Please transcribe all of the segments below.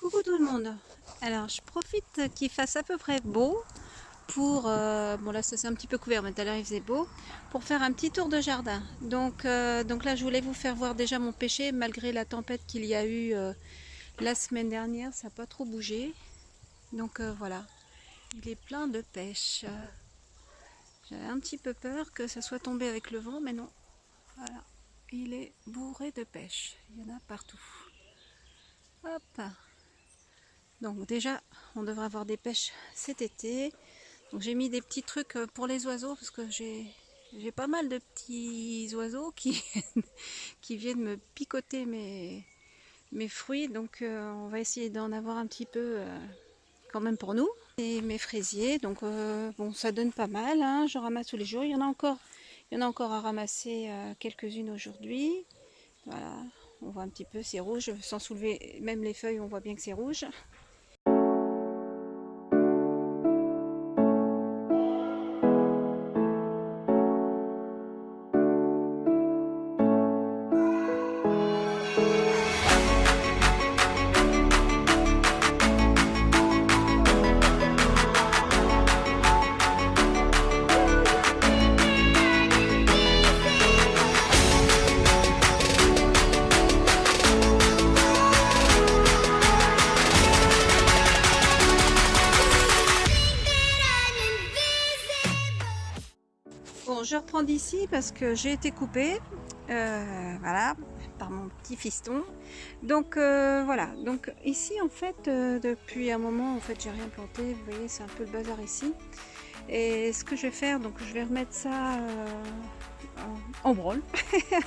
Coucou tout le monde. Alors je profite qu'il fasse à peu près beau pour, bon là ça c'est un petit peu couvert mais tout à l'heure il faisait beau, pour faire un petit tour de jardin. Donc là je voulais vous faire voir déjà mon pêcher malgré la tempête qu'il y a eu la semaine dernière, ça n'a pas trop bougé. Voilà, il est plein de pêche. J'avais un petit peu peur que ça soit tombé avec le vent mais non, voilà, il est bourré de pêche, il y en a partout. Hop. Donc déjà, on devrait avoir des pêches cet été. Donc j'ai mis des petits trucs pour les oiseaux parce que j'ai pas mal de petits oiseaux qui viennent me picoter mes fruits. On va essayer d'en avoir un petit peu quand même pour nous. Et mes fraisiers, bon ça donne pas mal, hein, je ramasse tous les jours. Il y en a encore à ramasser quelques-unes aujourd'hui. Voilà, on voit un petit peu, c'est rouge, sans soulever même les feuilles, on voit bien que c'est rouge. Bon, je reprends d'ici parce que j'ai été coupée, voilà, par mon petit fiston. Voilà, donc ici en fait, depuis un moment, en fait, j'ai rien planté. Vous voyez, c'est un peu le bazar ici. Et ce que je vais faire, donc je vais remettre ça en branle,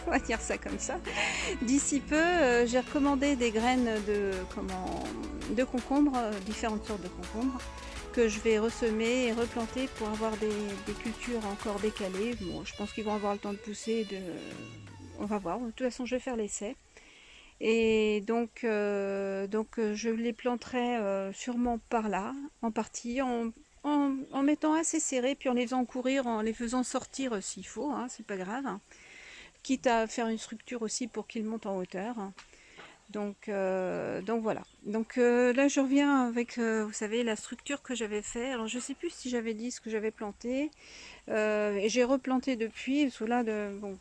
on va dire ça comme ça. D'ici peu, j'ai recommandé des graines de concombre, différentes sortes de concombres, que je vais ressemer et replanter pour avoir des cultures encore décalées. Bon, je pense qu'ils vont avoir le temps de pousser, on va voir. De toute façon, je vais faire l'essai. Et je les planterai sûrement par là, en partie, en mettant assez serré, puis en les faisant courir, en les faisant sortir s'il faut, hein, c'est pas grave. Quitte à faire une structure aussi pour qu'ils montent en hauteur. Donc voilà. Là je reviens avec, vous savez, la structure que j'avais fait. Alors je sais plus si j'avais dit ce que j'avais planté. Et j'ai replanté depuis. Parce que là,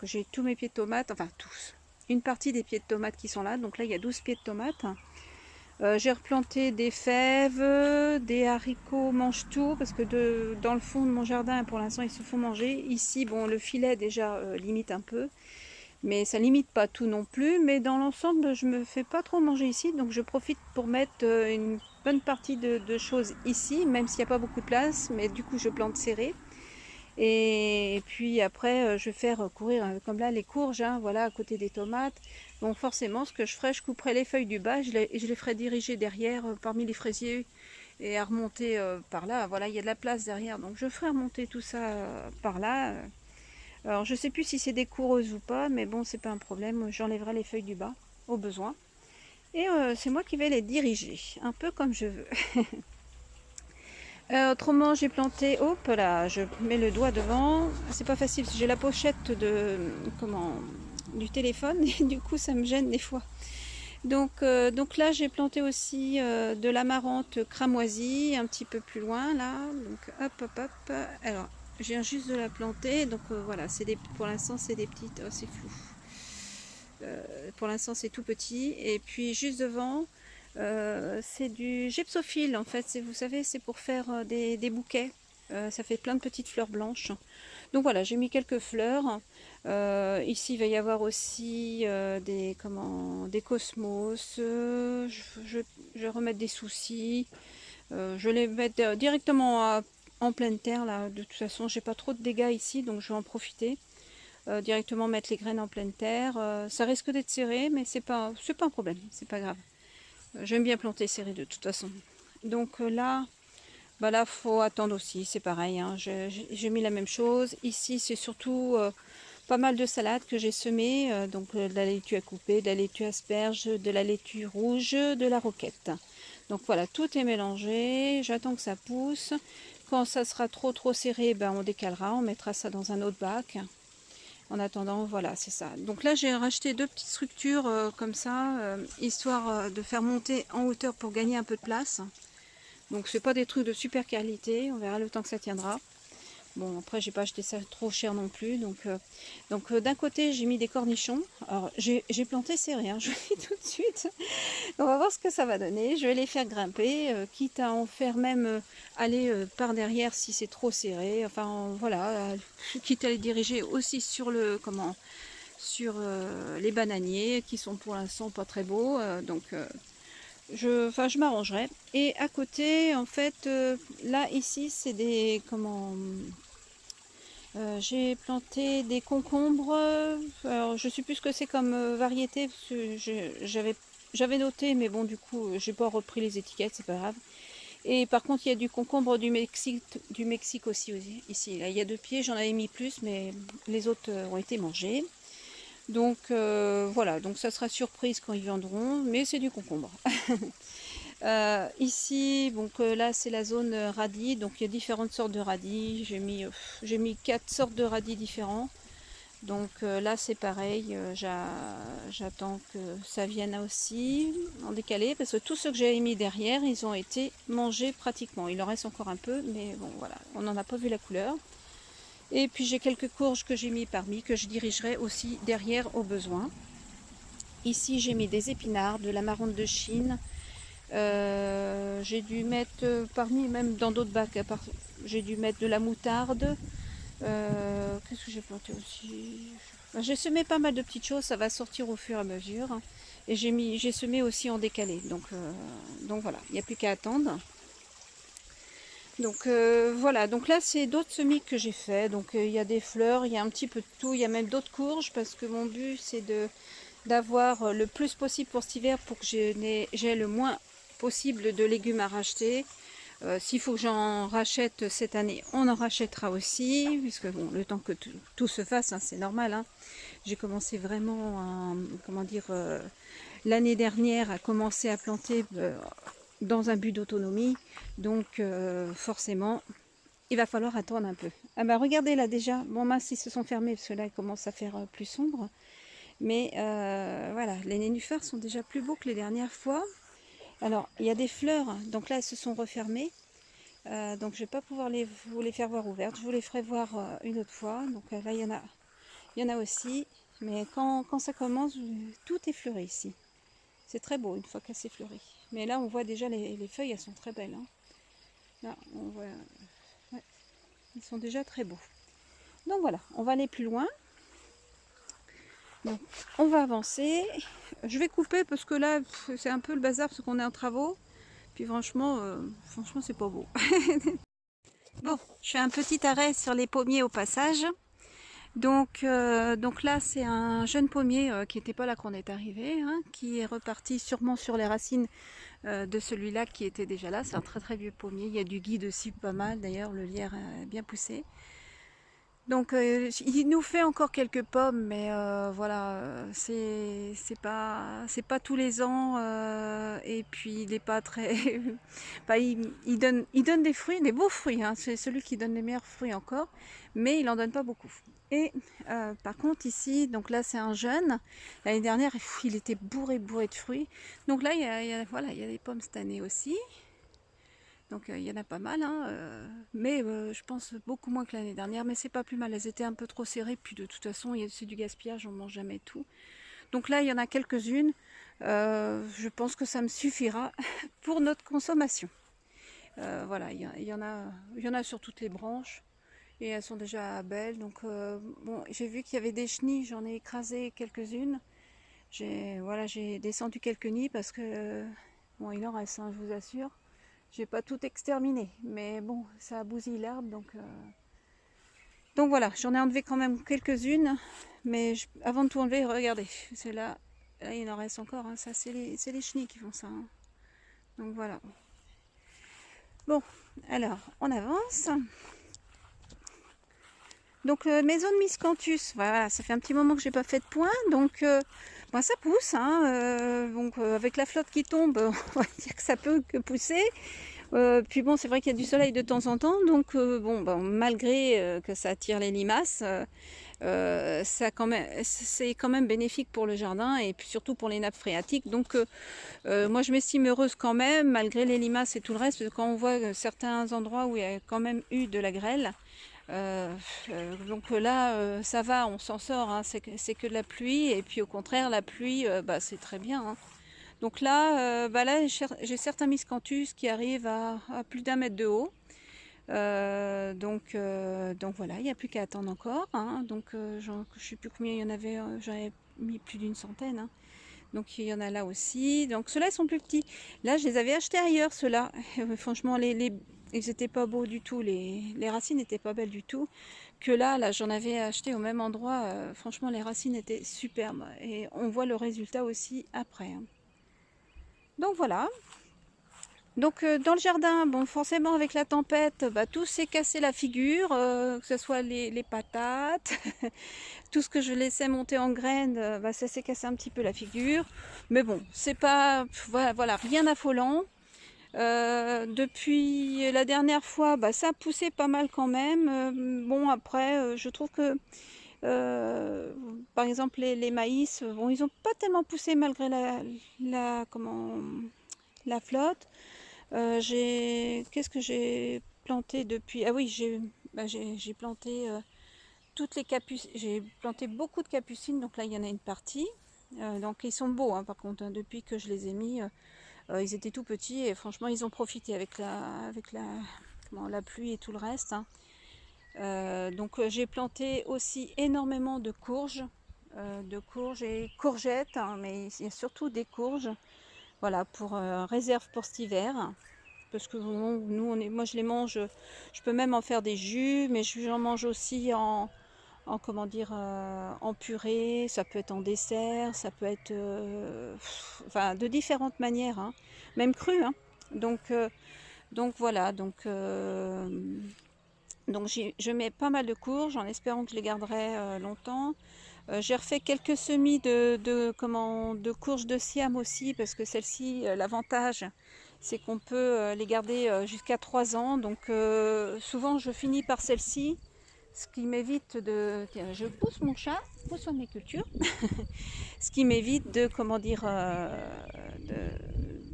j'ai tous mes pieds de tomates, enfin tous. Une partie des pieds de tomates qui sont là. Donc là il y a 12 pieds de tomates. J'ai replanté des fèves, des haricots mange-tout, parce que dans le fond de mon jardin, pour l'instant, ils se font manger. Ici, bon, le filet déjà limite un peu, mais ça limite pas tout non plus. Mais dans l'ensemble, je me fais pas trop manger ici, donc je profite pour mettre une bonne partie de choses ici, même s'il n'y a pas beaucoup de place, mais du coup, je plante serré. Et puis après, je vais faire courir, comme là, les courges, hein, voilà, à côté des tomates. Donc forcément, ce que je ferai, je couperai les feuilles du bas, et je les ferai diriger derrière, parmi les fraisiers, et à remonter par là. Voilà, il y a de la place derrière, donc je ferai remonter tout ça par là. Alors je sais plus si c'est des coureuses ou pas, mais bon, c'est pas un problème, j'enlèverai les feuilles du bas, au besoin. Et c'est moi qui vais les diriger, un peu comme je veux. Autrement, j'ai planté, hop là, je mets le doigt devant. C'est pas facile, j'ai la pochette du téléphone et du coup ça me gêne des fois. Donc là, j'ai planté aussi de l'amarante cramoisie un petit peu plus loin là. Donc hop hop hop. Alors, je viens juste de la planter. Voilà, pour l'instant c'est des petites. Oh, c'est flou. Pour l'instant c'est tout petit. Et puis juste devant. C'est du gypsophile en fait, vous savez, c'est pour faire des bouquets. Ça fait plein de petites fleurs blanches. Donc voilà, j'ai mis quelques fleurs. Ici, il va y avoir aussi des cosmos. Je vais remettre des soucis. Je vais les mettre directement en pleine terre là. De toute façon, j'ai pas trop de dégâts ici, donc je vais en profiter. Directement mettre les graines en pleine terre. Ça risque d'être serré, mais c'est pas un problème, c'est pas grave. J'aime bien planter serré de toute façon. Là, faut attendre aussi, c'est pareil, hein. J'ai mis la même chose. Ici, c'est surtout pas mal de salades que j'ai semées. De la laitue à couper, de la laitue asperge, de la laitue rouge, de la roquette. Donc voilà, tout est mélangé. J'attends que ça pousse. Quand ça sera trop serré, ben, on décalera, on mettra ça dans un autre bac. En attendant, voilà, c'est ça. Donc là, j'ai racheté 2 petites structures comme ça, histoire de faire monter en hauteur pour gagner un peu de place. Donc c'est pas des trucs de super qualité, on verra le temps que ça tiendra. Bon, après, j'ai pas acheté ça trop cher non plus. Donc d'un côté, j'ai mis des cornichons. Alors, j'ai planté serré, hein, je vous le dis tout de suite. On va voir ce que ça va donner. Je vais les faire grimper, quitte à en faire même aller par derrière si c'est trop serré. Enfin, voilà, quitte à les diriger aussi sur le, sur les bananiers qui sont pour l'instant pas très beaux. Je m'arrangerai. Et à côté, en fait, là, ici, c'est des, j'ai planté des concombres. Alors, je sais plus ce que c'est comme variété, parce que j'avais noté, mais bon, du coup, j'ai pas repris les étiquettes, c'est pas grave. Et par contre, il y a du concombre du Mexique aussi, ici. Là, il y a 2 pieds, j'en avais mis plus, mais les autres ont été mangés. Donc voilà, donc ça sera surprise quand ils viendront, mais c'est du concombre. Ici, donc là c'est la zone radis, donc il y a différentes sortes de radis. J'ai mis 4 sortes de radis différents. Donc là c'est pareil, j'attends que ça vienne aussi en décalé, parce que tous ceux que j'avais mis derrière, ils ont été mangés pratiquement. Il en reste encore un peu, mais bon voilà, on n'en a pas vu la couleur. Et puis j'ai quelques courges que j'ai mis parmi, que je dirigerai aussi derrière au besoin. Ici j'ai mis des épinards, de la marronne de Chine. J'ai dû mettre parmi, même dans d'autres bacs, j'ai dû mettre de la moutarde. Qu'est-ce que j'ai planté aussi? J'ai semé pas mal de petites choses, ça va sortir au fur et à mesure. Et j'ai semé aussi en décalé. Donc voilà, il n'y a plus qu'à attendre. Donc voilà, donc là c'est d'autres semis que j'ai fait. Donc il y a des fleurs, il y a un petit peu de tout, il y a même d'autres courges, parce que mon but c'est d'avoir le plus possible pour cet hiver, pour que j'ai le moins possible de légumes à racheter. S'il faut que j'en rachète cette année, on en rachètera aussi, puisque bon, le temps que tout se fasse, hein, c'est normal. Hein. J'ai commencé vraiment, l'année dernière à commencer à planter dans un but d'autonomie, donc forcément, il va falloir attendre un peu. Ah bah regardez là déjà, bon mince, ils se sont fermés, parce que là il commence à faire plus sombre. Mais voilà, les nénuphars sont déjà plus beaux que les dernières fois. Alors, il y a des fleurs, donc là elles se sont refermées. Donc je ne vais pas pouvoir vous les faire voir ouvertes. Je vous les ferai voir une autre fois. Donc là il y en a aussi. Mais quand ça commence, tout est fleuri ici. C'est très beau une fois qu'elle s'est fleurie. Mais là on voit déjà les feuilles, elles sont très belles. Hein. Là on voit, ouais, ils sont déjà très beaux. Donc voilà, on va aller plus loin. Donc, on va avancer. Je vais couper parce que là, c'est un peu le bazar parce qu'on est en travaux. Puis franchement c'est pas beau. Bon, je fais un petit arrêt sur les pommiers au passage. Donc là, c'est un jeune pommier qui n'était pas là quand on est arrivé, hein, qui est reparti sûrement sur les racines de celui-là qui était déjà là. C'est un très très vieux pommier. Il y a du gui dessus pas mal. D'ailleurs, le lierre est bien poussé. Donc il nous fait encore quelques pommes, mais voilà, c'est pas tous les ans, et puis il n'est pas très, bah, il donne des fruits, des beaux fruits, hein, c'est celui qui donne les meilleurs fruits encore, mais il en donne pas beaucoup. Et par contre ici, donc là c'est un jeune, l'année dernière il était bourré de fruits, donc là voilà, il y a des pommes cette année aussi. Donc il y en a pas mal, hein, mais je pense beaucoup moins que l'année dernière, mais c'est pas plus mal, elles étaient un peu trop serrées, puis de toute façon c'est du gaspillage, on mange jamais tout. Donc là il y en a quelques-unes, je pense que ça me suffira pour notre consommation. Voilà, il y en a sur toutes les branches, et elles sont déjà belles, donc bon, j'ai vu qu'il y avait des chenilles, j'en ai écrasé quelques-unes, j'ai descendu quelques nids, parce que, bon il en reste, hein, je vous assure. J'ai pas tout exterminé, mais bon, ça a bousillé l'arbre, donc voilà, j'en ai enlevé quand même quelques-unes, mais avant de tout enlever, regardez, c'est là il en reste encore, hein, ça c'est les chenilles qui font ça. Hein. Donc voilà. Bon, alors, on avance. Donc maison de Miscanthus, voilà, ça fait un petit moment que j'ai pas fait de point, donc ben, ça pousse, hein, donc avec la flotte qui tombe, on va dire que ça peut que pousser. Puis bon, c'est vrai qu'il y a du soleil de temps en temps, donc bon, malgré que ça attire les limaces, c'est quand même bénéfique pour le jardin et puis surtout pour les nappes phréatiques. Donc moi je m'estime heureuse quand même, malgré les limaces et tout le reste, quand on voit certains endroits où il y a quand même eu de la grêle. Donc là, ça va, on s'en sort, hein, c'est que de la pluie, et puis au contraire, la pluie, bah, c'est très bien, hein. Donc là, là j'ai certains miscanthus qui arrivent à plus d'1 mètre de haut. Donc voilà, il n'y a plus qu'à attendre encore, hein. Donc je ne sais plus combien il y en avait, j'en avais mis plus d'une centaine, hein. Donc il y en a là aussi. Donc ceux-là, ils sont plus petits. Là, je les avais achetés ailleurs, ceux-là. Franchement, ils n'étaient pas beaux du tout. Les racines n'étaient pas belles du tout. Que là, j'en avais acheté au même endroit. Franchement, les racines étaient superbes. Et on voit le résultat aussi après, hein. Donc voilà. Donc dans le jardin, bon forcément avec la tempête, bah, tout s'est cassé la figure, que ce soit les patates, tout ce que je laissais monter en graines, bah, ça s'est cassé un petit peu la figure. Mais bon, c'est pas, voilà, rien d'affolant. Depuis la dernière fois, bah, ça a poussé pas mal quand même. Bon après, je trouve que par exemple les maïs, bon ils ont pas tellement poussé malgré la flotte. Qu'est-ce que j'ai planté depuis? Ah oui, j'ai planté toutes les capucines. J'ai planté beaucoup de capucines, donc là il y en a une partie. Donc ils sont beaux, hein, par contre, hein, depuis que je les ai mis, ils étaient tout petits et franchement ils ont profité avec la pluie et tout le reste, hein. Donc j'ai planté aussi énormément de courges et courgettes, hein, mais il y a surtout des courges. Voilà, pour réserve pour cet hiver. Parce que moi je les mange, je peux même en faire des jus, mais j'en mange aussi comment dire, en purée, ça peut être en dessert, ça peut être, enfin, de différentes manières, hein, même cru, hein. Donc voilà, donc je mets pas mal de courges en espérant que je les garderai longtemps. J'ai refait quelques semis de courges de Siam aussi, parce que celles-ci, l'avantage, c'est qu'on peut les garder jusqu'à 3 ans. Donc souvent, je finis par celle-ci, ce qui m'évite de... Tiens, je pousse mon chat, pousse mes cultures. Ce qui m'évite de, comment dire,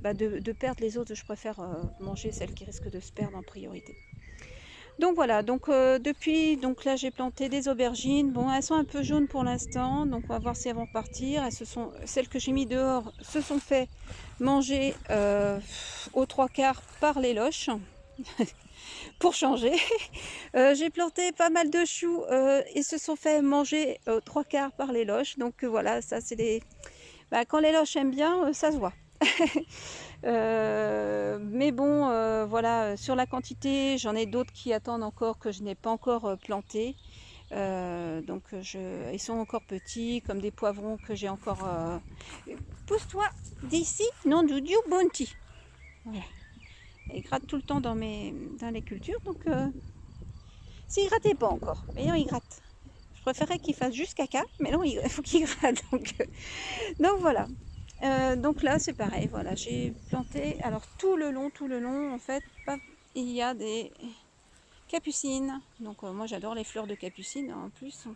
de perdre les autres. Je préfère manger celles qui risquent de se perdre en priorité. Donc voilà, donc depuis, donc là j'ai planté des aubergines. Bon, elles sont un peu jaunes pour l'instant, donc on va voir si elles vont partir. Celles que j'ai mis dehors se sont fait manger aux 3/4 par les loches. Pour changer. J'ai planté pas mal de choux et se sont fait manger aux 3/4 par les loches. Donc voilà, ça c'est des... Bah, quand les loches aiment bien, ça se voit. Mais bon, voilà, sur la quantité, j'en ai d'autres qui attendent encore que je n'ai pas encore planté. Donc ils sont encore petits, comme des poivrons que j'ai encore... Pousse-toi d'ici, non du bounty. Voilà. Ils grattent tout le temps dans les cultures, donc s'ils grattaient pas encore, mais non, ils grattent. Je préférerais qu'ils fassent juste caca, mais non, il faut qu'ils grattent. Donc voilà. Donc là c'est pareil, voilà, j'ai planté, alors tout le long en fait, il y a des capucines. Donc moi j'adore les fleurs de capucine en plus,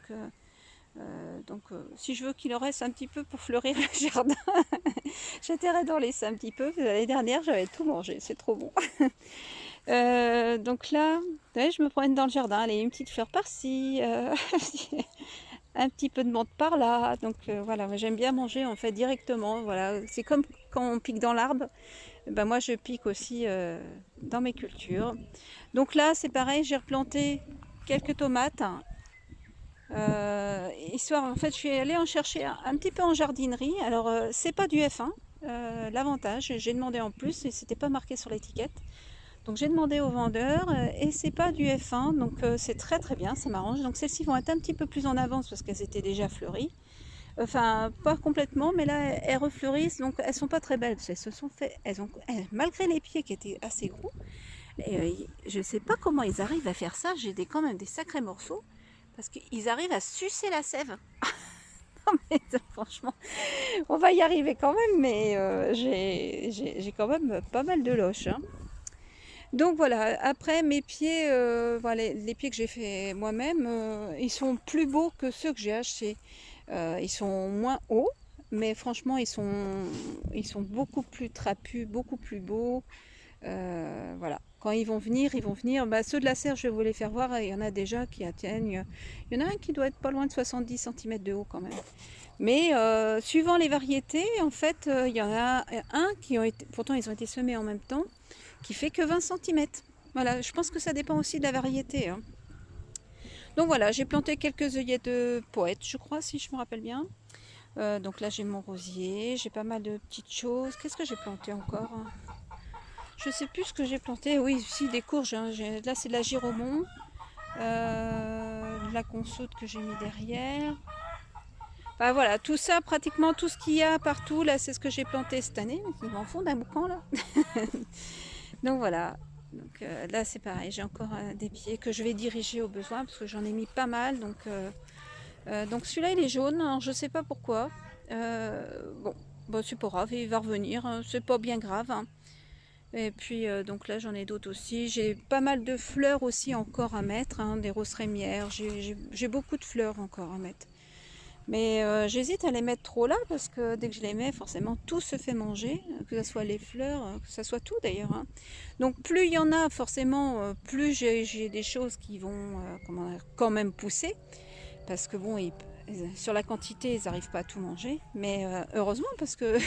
donc si je veux qu'il en reste un petit peu pour fleurir le jardin, j'intérêt d'en laisser un petit peu. L'année dernière j'avais tout mangé, c'est trop bon. Donc là, je me promène dans le jardin, allez, une petite fleur par-ci, un petit peu de menthe par là. Donc voilà, j'aime bien manger en fait directement. Voilà, c'est comme quand on pique dans l'arbre. Ben, moi je pique aussi dans mes cultures. Donc là c'est pareil, j'ai replanté quelques tomates. Histoire, en fait, je suis allée en chercher un petit peu en jardinerie. Alors c'est pas du F1. L'avantage, j'ai demandé en plus et c'était pas marqué sur l'étiquette. Donc j'ai demandé au vendeur et c'est pas du F1, donc c'est très très bien, ça m'arrange. Donc celles-ci vont être un petit peu plus en avance parce qu'elles étaient déjà fleuries. Enfin, pas complètement, mais là elles refleurissent, donc elles sont pas très belles. Elles se sont fait, malgré les pieds qui étaient assez gros, je sais pas comment ils arrivent à faire ça. J'ai quand même des sacrés morceaux parce qu'ils arrivent à sucer la sève. Non mais franchement, on va y arriver quand même, mais j'ai quand même pas mal de loches, hein. Donc voilà, après mes pieds, voilà, les pieds que j'ai fait moi-même, ils sont plus beaux que ceux que j'ai achetés. Ils sont moins hauts, mais franchement ils sont beaucoup plus trapus, beaucoup plus beaux. Voilà. Quand ils vont venir, ils vont venir. Bah, ceux de la serre, je vais vous les faire voir. Il y en a déjà qui atteignent. Il y en a un qui doit être pas loin de 70 cm de haut quand même. Mais suivant les variétés, en fait, il y en a un qui ont été, pourtant ils ont été semés en même temps, qui fait que 20 cm. Voilà, je pense que ça dépend aussi de la variété, hein. Donc voilà, j'ai planté quelques œillets de poète, je crois, si je me rappelle bien. Donc là, j'ai mon rosier, j'ai pas mal de petites choses. Qu'est-ce que j'ai planté encore? Je sais plus ce que j'ai planté. Oui, si, des courges, hein. Là, c'est de la giromon, de la consoude que j'ai mis derrière. Bah voilà, tout ça, pratiquement tout ce qu'il y a partout, là, c'est ce que j'ai planté cette année. Ils m'en font d'un boucan, là. Donc voilà. Donc là, c'est pareil, j'ai encore des pieds que je vais diriger au besoin parce que j'en ai mis pas mal. Donc celui-là, il est jaune. Alors, je sais pas pourquoi. Bon, bah, c'est pas grave, il va revenir, hein. C'est pas bien grave, hein. Et puis donc là, j'en ai d'autres aussi. J'ai pas mal de fleurs aussi encore à mettre, hein, des roses rémières. J'ai beaucoup de fleurs encore à mettre. Mais j'hésite à les mettre trop là parce que dès que je les mets, forcément tout se fait manger, que ce soit les fleurs, que ce soit tout d'ailleurs, hein. Donc plus il y en a, forcément, plus j'ai des choses qui vont comment dire, quand même pousser. Parce que bon, sur la quantité, ils n'arrivent pas à tout manger. Mais heureusement parce que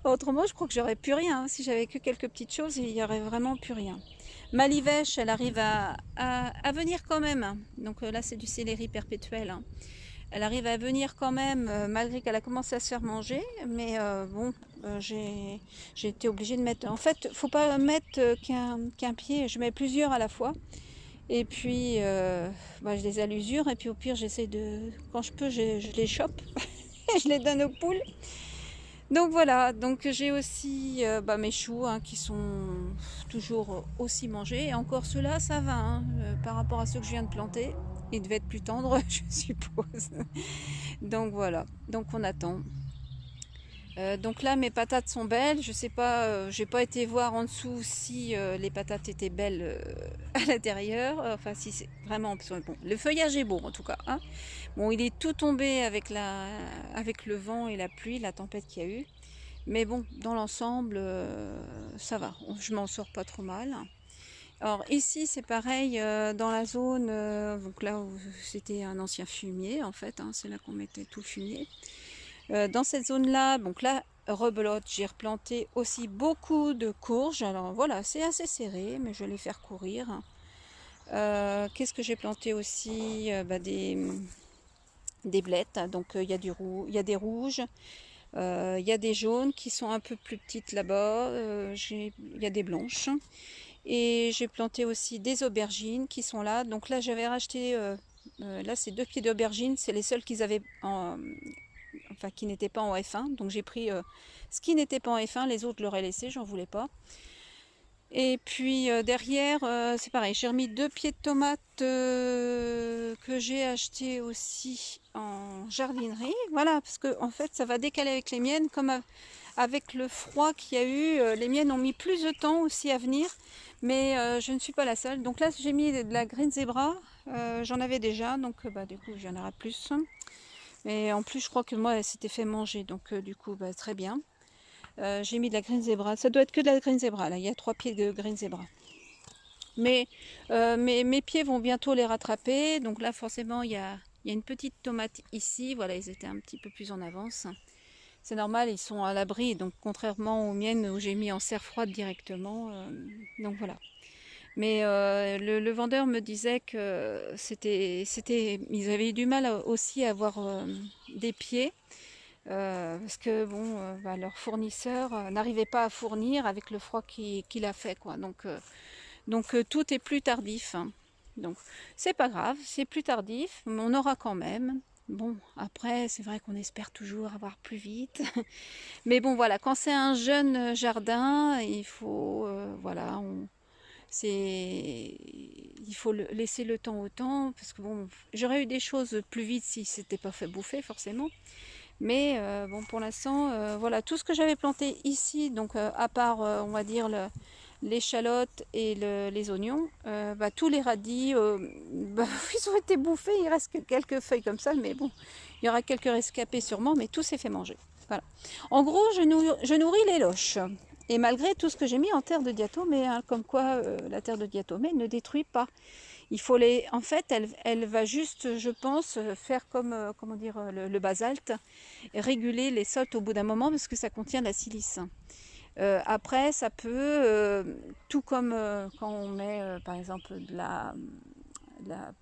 autrement, je crois que j'aurais plus rien, hein. Si j'avais que quelques petites choses, il n'y aurait vraiment plus rien. Ma livèche, elle arrive à venir quand même. Donc là, c'est du céleri perpétuel, hein. Elle arrive à venir quand même, malgré qu'elle a commencé à se faire manger. Mais bon, j'ai été obligée de mettre. En fait, faut pas mettre qu'un pied. Je mets plusieurs à la fois. Et puis, bah, je les ai à l'usure. Et puis au pire, j'essaie de, quand je peux, je les chope. Et je les donne aux poules. Donc voilà, donc j'ai aussi bah, mes choux, hein, qui sont toujours aussi mangés. Et encore ceux-là, ça va, hein, par rapport à ceux que je viens de planter. Ils devaient être plus tendres, je suppose. Donc voilà, donc on attend. Donc là, mes patates sont belles. Je sais pas, j'ai pas été voir en dessous si les patates étaient belles à l'intérieur. Enfin, si c'est vraiment bon. Le feuillage est beau en tout cas, hein. Bon, il est tout tombé avec avec le vent et la pluie, la tempête qu'il y a eu. Mais bon, dans l'ensemble, ça va. Je m'en sors pas trop mal. Alors ici, c'est pareil, dans la zone, donc là où c'était un ancien fumier en fait, hein, c'est là qu'on mettait tout le fumier. Dans cette zone-là, donc là, rebelote, j'ai replanté aussi beaucoup de courges. Alors voilà, c'est assez serré, mais je vais les faire courir. Qu'est-ce que j'ai planté aussi? Bah, des blettes. Donc il y a il y a des rouges, il y a des jaunes qui sont un peu plus petites là-bas. Il y a des blanches. Et j'ai planté aussi des aubergines qui sont là. Donc là, j'avais racheté, là, c'est 2 pieds d'aubergines. C'est les seuls qu'ils avaient enfin, qui n'étaient pas en F1. Donc j'ai pris ce qui n'était pas en F1. Les autres, je l'aurais laissé, j'en voulais pas. Et puis derrière, c'est pareil. J'ai remis 2 pieds de tomates que j'ai acheté aussi en jardinerie. Voilà, parce que en fait, ça va décaler avec les miennes. Comme avec le froid qu'il y a eu, les miennes ont mis plus de temps aussi à venir. Mais je ne suis pas la seule. Donc là, j'ai mis de la Green Zebra. J'en avais déjà, donc bah, du coup, j'en aurai plus. Et en plus, je crois que moi, elle s'était fait manger. Donc du coup, bah, très bien. J'ai mis de la Green Zebra. Ça doit être que de la Green Zebra. Là, il y a 3 pieds de Green Zebra. Mais mes pieds vont bientôt les rattraper. Donc là, forcément, il y a une petite tomate ici. Voilà, ils étaient un petit peu plus en avance. C'est normal, ils sont à l'abri. Donc contrairement aux miennes où j'ai mis en serre froide directement. Donc voilà. Mais le vendeur me disait que ils avaient eu du mal aussi à avoir des pieds. Parce que bon, bah, leur fournisseur n'arrivait pas à fournir avec le froid qu'il a fait, quoi. Donc tout est plus tardif, hein. Donc c'est pas grave, c'est plus tardif, mais on aura quand même. Bon, après, c'est vrai qu'on espère toujours avoir plus vite. Mais bon, voilà, quand c'est un jeune jardin, il faut, voilà, il faut laisser le temps au temps, parce que bon, j'aurais eu des choses plus vite si c'était pas fait bouffer, forcément. Mais bon, pour l'instant, voilà, tout ce que j'avais planté ici, donc à part, on va dire, l'échalote et les oignons, tous les radis, ils ont été bouffés, il reste que quelques feuilles comme ça, mais bon, il y aura quelques rescapés sûrement, mais tout s'est fait manger. Voilà. En gros, je nourris les loches. Et malgré tout ce que j'ai mis en terre de diatomée, hein, comme quoi la terre de diatomée ne détruit pas. Il faut les, en fait, elle va juste, je pense, faire comme, comment dire, le basalte, et réguler les sols au bout d'un moment parce que ça contient de la silice. Après, ça peut, tout comme quand on met, par exemple, de la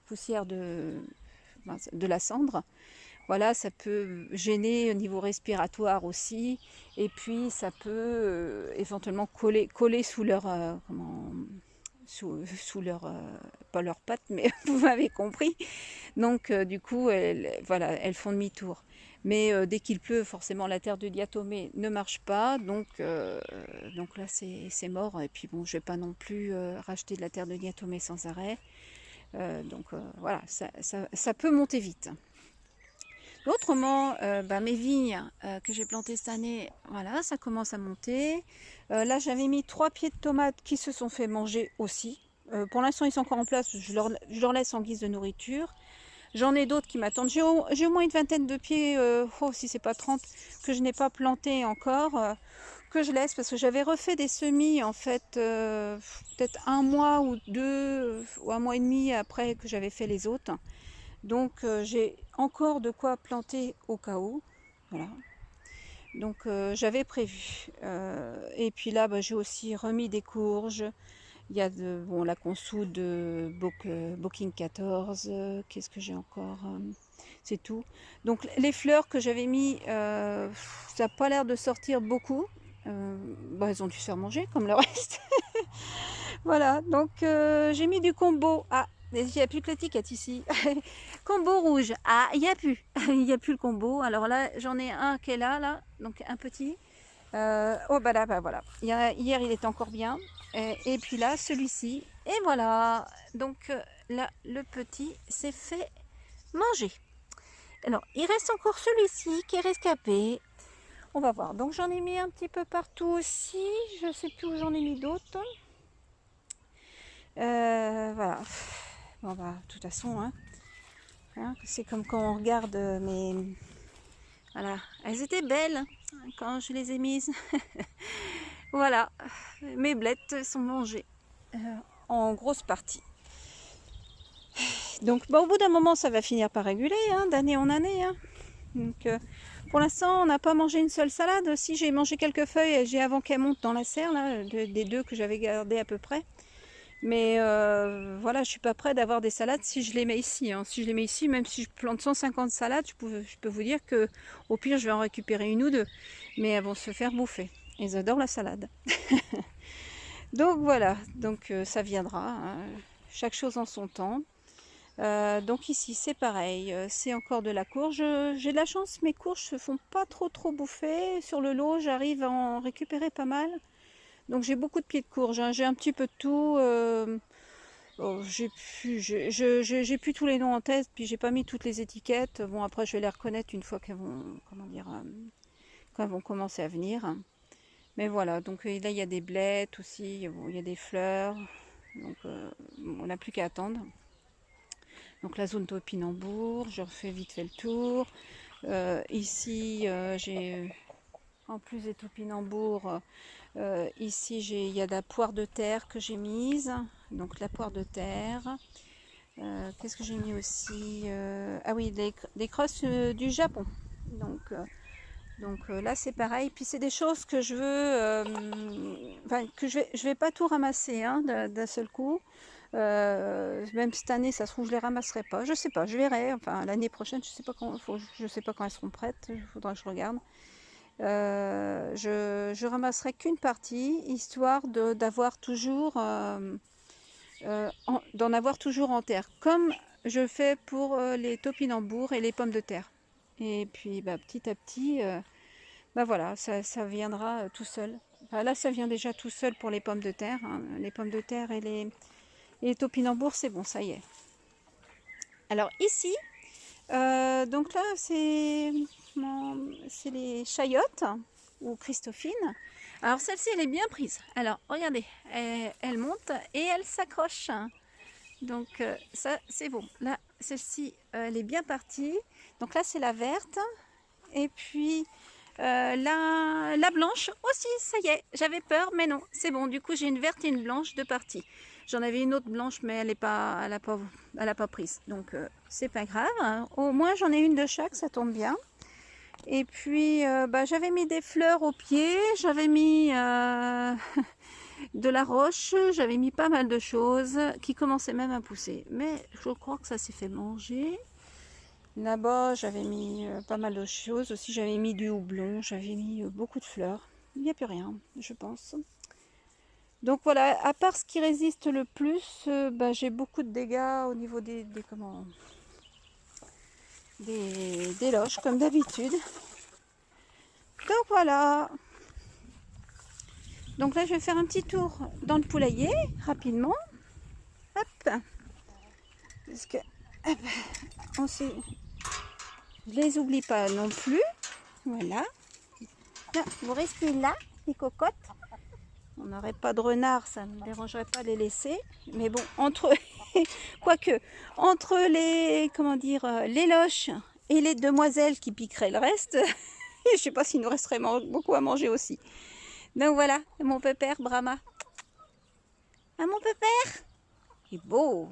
poussière de la cendre, voilà, ça peut gêner au niveau respiratoire aussi, et puis ça peut éventuellement coller sous leur, sous leur, pas leurs pattes, mais vous m'avez compris. Donc du coup, voilà, elles font demi-tour. Mais dès qu'il pleut, forcément, la terre de diatomée ne marche pas. Donc là, c'est mort. Et puis bon, je ne vais pas non plus racheter de la terre de diatomée sans arrêt. Voilà, ça peut monter vite. Autrement, mes vignes que j'ai plantées cette année, voilà, ça commence à monter. Là, j'avais mis 3 pieds de tomates qui se sont fait manger aussi. Pour l'instant, ils sont encore en place, je leur laisse en guise de nourriture. J'en ai d'autres qui m'attendent. J'ai au moins une vingtaine de pieds, si c'est pas 30, que je n'ai pas planté encore, que je laisse parce que j'avais refait des semis en fait, peut-être un mois ou deux, ou un mois et demi après que j'avais fait les autres. Donc j'ai encore de quoi planter au cas où. Voilà. Donc j'avais prévu. Et puis là, j'ai aussi remis des courges. Il y a la conso de Booking 14. Qu'est-ce que j'ai encore c'est tout. Donc les fleurs que j'avais mis, ça n'a pas l'air de sortir beaucoup. Elles ont dû se faire manger comme le reste. Voilà, donc j'ai mis du combo. Ah, il n'y a plus que l'étiquette ici. Combo rouge. Ah, il n'y a plus. Il n'y a plus le combo. Alors là, j'en ai un qui est là, donc un petit. Voilà. Hier, il était encore bien. Et puis là, celui-ci. Et voilà. Donc là, le petit s'est fait manger. Alors, il reste encore celui-ci qui est rescapé. On va voir. Donc, j'en ai mis un petit peu partout aussi. Je ne sais plus où j'en ai mis d'autres. Voilà. Bon, de toute façon, c'est comme quand on regarde mes... Voilà. Elles étaient belles quand je les ai mises. Voilà. Mes blettes sont mangées en grosse partie. Donc, au bout d'un moment, ça va finir par réguler, d'année en année. Donc, pour l'instant, on n'a pas mangé une seule salade. Si j'ai mangé quelques feuilles, j'ai avant qu'elles montent dans la serre, là, des deux que j'avais gardées à peu près. Mais voilà, je suis pas prête d'avoir des salades si je les mets ici. Si je les mets ici, même si je plante 150 salades, je peux vous dire que au pire, je vais en récupérer une ou deux. Mais elles vont se faire bouffer. Ils adorent la salade. Donc voilà, donc ça viendra. Chaque chose en son temps. Donc ici c'est pareil, c'est encore de la courge. J'ai de la chance, mes courges se font pas trop bouffer. Sur le lot, j'arrive à en récupérer pas mal. Donc j'ai beaucoup de pieds de courge, j'ai un petit peu de tout. J'ai plus tous les noms en tête, puis j'ai pas mis toutes les étiquettes. Bon, après je vais les reconnaître une fois qu'elles vont, comment dire, quand elles vont commencer à venir. Mais voilà, donc là il y a des blettes aussi, bon, il y a des fleurs. Donc on n'a plus qu'à attendre. Donc la zone topinambour, je refais vite fait le tour. Ici, j'ai en plus des topinambours, ici il y a de la poire de terre que j'ai mise. Donc la poire de terre. Qu'est-ce que j'ai mis aussi ah oui, des crosses du Japon. Donc là c'est pareil. Puis c'est des choses que je veux, que je vais pas tout ramasser d'un seul coup. Même cette année, ça se trouve, je les ramasserai pas. Je sais pas, je verrai. Enfin, l'année prochaine, je sais pas quand elles seront prêtes. Il faudra que je regarde. Je ramasserai qu'une partie, histoire d'avoir toujours, d'en avoir toujours en terre, comme je fais pour les topinambours et les pommes de terre. Et puis, petit à petit, voilà, ça viendra tout seul. Enfin, là, ça vient déjà tout seul pour les pommes de terre. Les pommes de terre et les topinambours, c'est bon, ça y est. Alors ici, donc là, c'est les chayottes ou Christophine. Alors celle-ci, elle est bien prise. Alors regardez, elle monte et elle s'accroche. Donc ça, c'est bon. Là, celle-ci, elle est bien partie. Donc là, c'est la verte. Et puis la blanche aussi, ça y est, j'avais peur, mais non, c'est bon. Du coup, j'ai une verte et une blanche de partie. J'en avais une autre blanche, mais elle n'a pas prise. Donc, c'est pas grave, hein. Au moins, j'en ai une de chaque, ça tombe bien. Et puis, j'avais mis des fleurs au pied, j'avais mis de la roche, j'avais mis pas mal de choses qui commençaient même à pousser. Mais je crois que ça s'est fait manger. Là-bas, j'avais mis pas mal de choses. Aussi, j'avais mis du houblon, j'avais mis beaucoup de fleurs. Il n'y a plus rien, je pense. Donc voilà, à part ce qui résiste le plus, j'ai beaucoup de dégâts au niveau des loges, comme d'habitude. Donc voilà. Donc là, je vais faire un petit tour dans le poulailler, rapidement. Hop. Parce que, hop, je les oublie pas non plus. Voilà. Là, vous restez là, les cocottes. On n'aurait pas de renard, ça ne me dérangerait pas de les laisser. Mais bon, quoique, entre les, comment dire, les loches et les demoiselles qui piqueraient le reste, je ne sais pas s'il nous resterait beaucoup à manger aussi. Donc voilà, mon pépère Brahma. Ah, mon pépère, il est beau,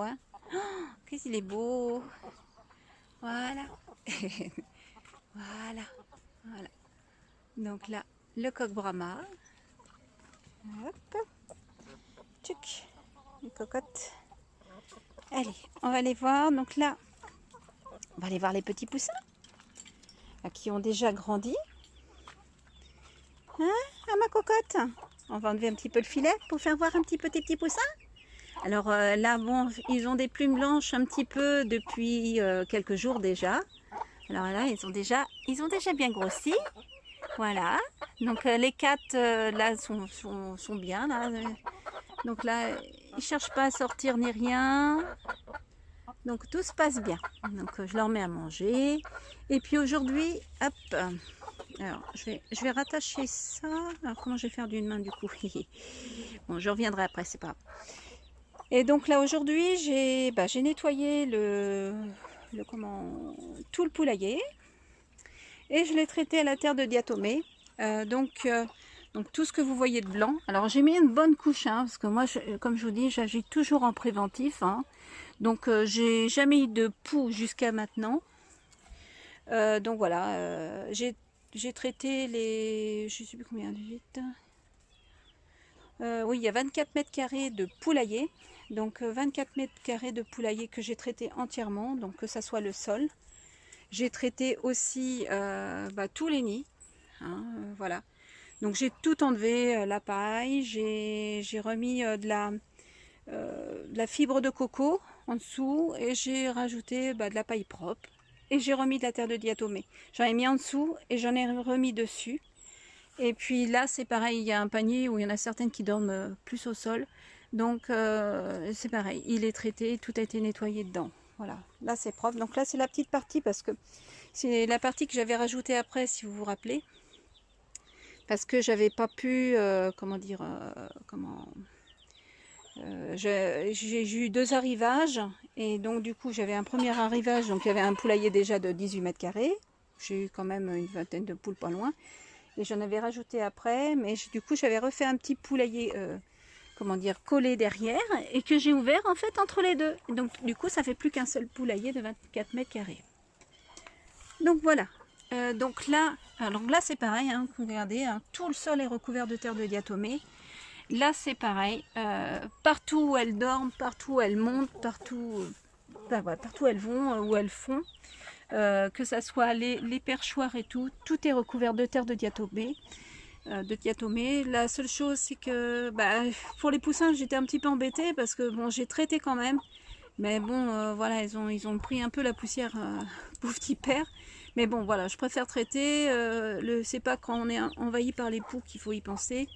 hein. Oh, qu'est-ce qu'il est beau. Voilà. Voilà. Voilà. Donc là, le coq Brahma. Hop. Tchuc. Les cocottes. Allez, on va aller voir. Donc là, on va aller voir les petits poussins qui ont déjà grandi. Hein, ah, ma cocotte. On va enlever un petit peu le filet pour faire voir un petit peu tes petits poussins. Alors là, bon, ils ont des plumes blanches un petit peu depuis quelques jours déjà. Alors là, ils ont déjà bien grossi. Voilà. Donc les quatre là sont bien là. Donc là, ils cherchent pas à sortir ni rien. Donc tout se passe bien. Donc je leur mets à manger. Et puis aujourd'hui, hop. Alors je vais rattacher ça. Alors comment je vais faire d'une main du coup? Bon, je reviendrai après, c'est pas grave. Et donc là aujourd'hui, j'ai nettoyé tout le poulailler. Et je l'ai traité à la terre de diatomée. Donc tout ce que vous voyez de blanc. Alors j'ai mis une bonne couche, hein, parce que moi, comme je vous dis, j'agis toujours en préventif. Hein. Donc j'ai jamais eu de poux jusqu'à maintenant. Donc voilà, j'ai traité les, je sais plus combien de litres. Oui, il y a 24 mètres carrés de poulailler. Donc 24 mètres carrés de poulailler que j'ai traité entièrement, donc que ça soit le sol. J'ai traité aussi tous les nids. Hein, voilà. Donc j'ai tout enlevé, la paille, j'ai remis de la fibre de coco en dessous et j'ai rajouté de la paille propre. Et j'ai remis de la terre de diatomée. J'en ai mis en dessous et j'en ai remis dessus. Et puis là, c'est pareil, il y a un panier où il y en a certaines qui dorment plus au sol. Donc c'est pareil, il est traité, tout a été nettoyé dedans. Voilà, là c'est propre. Donc là c'est la petite partie parce que c'est la partie que j'avais rajoutée après, si vous vous rappelez. Parce que j'avais pas pu, j'ai eu deux arrivages. Et donc du coup j'avais un premier arrivage, donc il y avait un poulailler déjà de 18 mètres carrés. J'ai eu quand même une vingtaine de poules pas loin. Et j'en avais rajouté après, mais du coup j'avais refait un petit poulailler collé derrière et que j'ai ouvert en fait entre les deux. Donc du coup ça fait plus qu'un seul poulailler de 24 mètres carrés. Donc voilà. Donc là c'est pareil, hein, regardez, hein, tout le sol est recouvert de terre de diatomée. Là c'est pareil, partout où elles dorment, partout où elles montent, partout où elles vont, où elles font, que ça soit les perchoirs et tout est recouvert de terre de diatomée. La seule chose c'est que pour les poussins j'étais un petit peu embêtée parce que bon j'ai traité quand même, mais bon voilà, ils ont pris un peu la poussière, pauvre petit père. Mais bon voilà, je préfère traiter, c'est pas quand on est envahi par les poux qu'il faut y penser.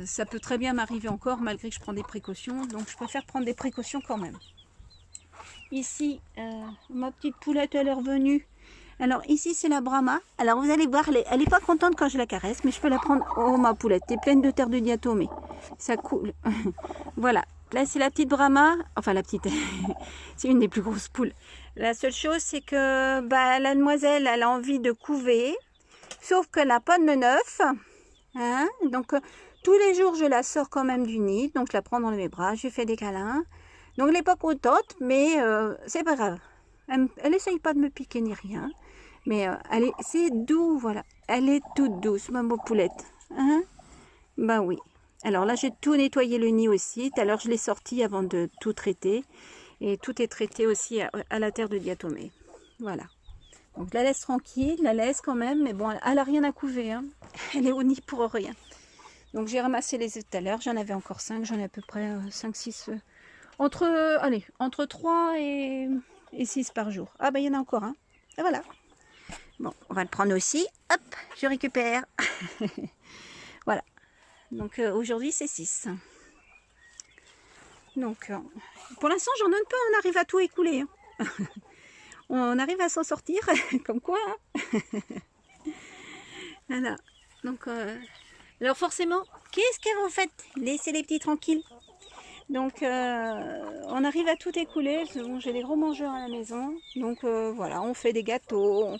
Ça peut très bien m'arriver encore malgré que je prends des précautions, donc je préfère prendre des précautions quand même. Ici ma petite poulette elle est revenue, Alors ici c'est la Brahma. Alors vous allez voir, elle est pas contente quand je la caresse, mais je peux la prendre. Oh ma poulette, t'es pleine de terre de diatomée. Ça coule. Voilà. Là c'est la petite Brahma. Enfin la petite. C'est une des plus grosses poules. La seule chose c'est que bah, la demoiselle elle a envie de couver. Sauf qu'elle n'a pas de neuf. Hein, donc tous les jours je la sors quand même du nid. Donc je la prends dans mes bras, je lui fais des câlins. Donc elle n'est pas contente, mais c'est pas grave. Elle essaye pas de me piquer ni rien. Mais c'est doux, voilà. Elle est toute douce, ma beau poulette. Hein? Ben oui. Alors là, j'ai tout nettoyé le nid aussi. Tout à l'heure, je l'ai sorti avant de tout traiter. Et tout est traité aussi à la terre de diatomée. Voilà. Donc je la laisse tranquille, je la laisse quand même. Mais bon, elle n'a rien à couver. Hein. Elle est au nid pour rien. Donc j'ai ramassé les œufs tout à l'heure. J'en avais encore 5. J'en ai à peu près 5-6 œufs. Entre 3 et 6 par jour. Ah ben il y en a encore un. Et voilà. Bon, on va le prendre aussi. Hop, je récupère. Voilà. Donc aujourd'hui, c'est 6. Donc, pour l'instant, j'en donne pas. On arrive à tout écouler. Hein. On arrive à s'en sortir. Comme quoi. Hein. Voilà. Donc, alors forcément, qu'est-ce que vous faites? Laissez les petits tranquilles. Donc, on arrive à tout écouler. Bon, j'ai des gros mangeurs à la maison. Donc, voilà, on fait des gâteaux.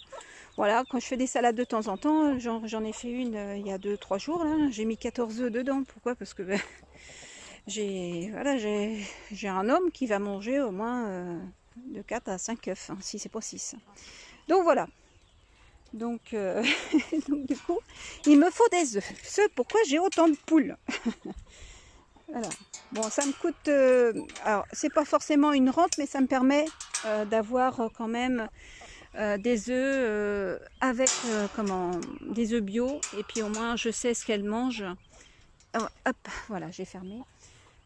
Voilà, quand je fais des salades de temps en temps, j'en ai fait une il y a 2-3 jours. J'ai mis 14 œufs dedans. Pourquoi? Parce que ben, j'ai un homme qui va manger au moins de 4 à 5 œufs, hein, si c'est pas 6. Donc voilà. Donc, donc du coup, il me faut des œufs. C'est pourquoi j'ai autant de poules. Voilà. Bon, ça me coûte... alors, c'est pas forcément une rente, mais ça me permet d'avoir quand même des œufs avec des œufs bio. Et puis au moins, je sais ce qu'elles mangent. Hop, voilà, j'ai fermé.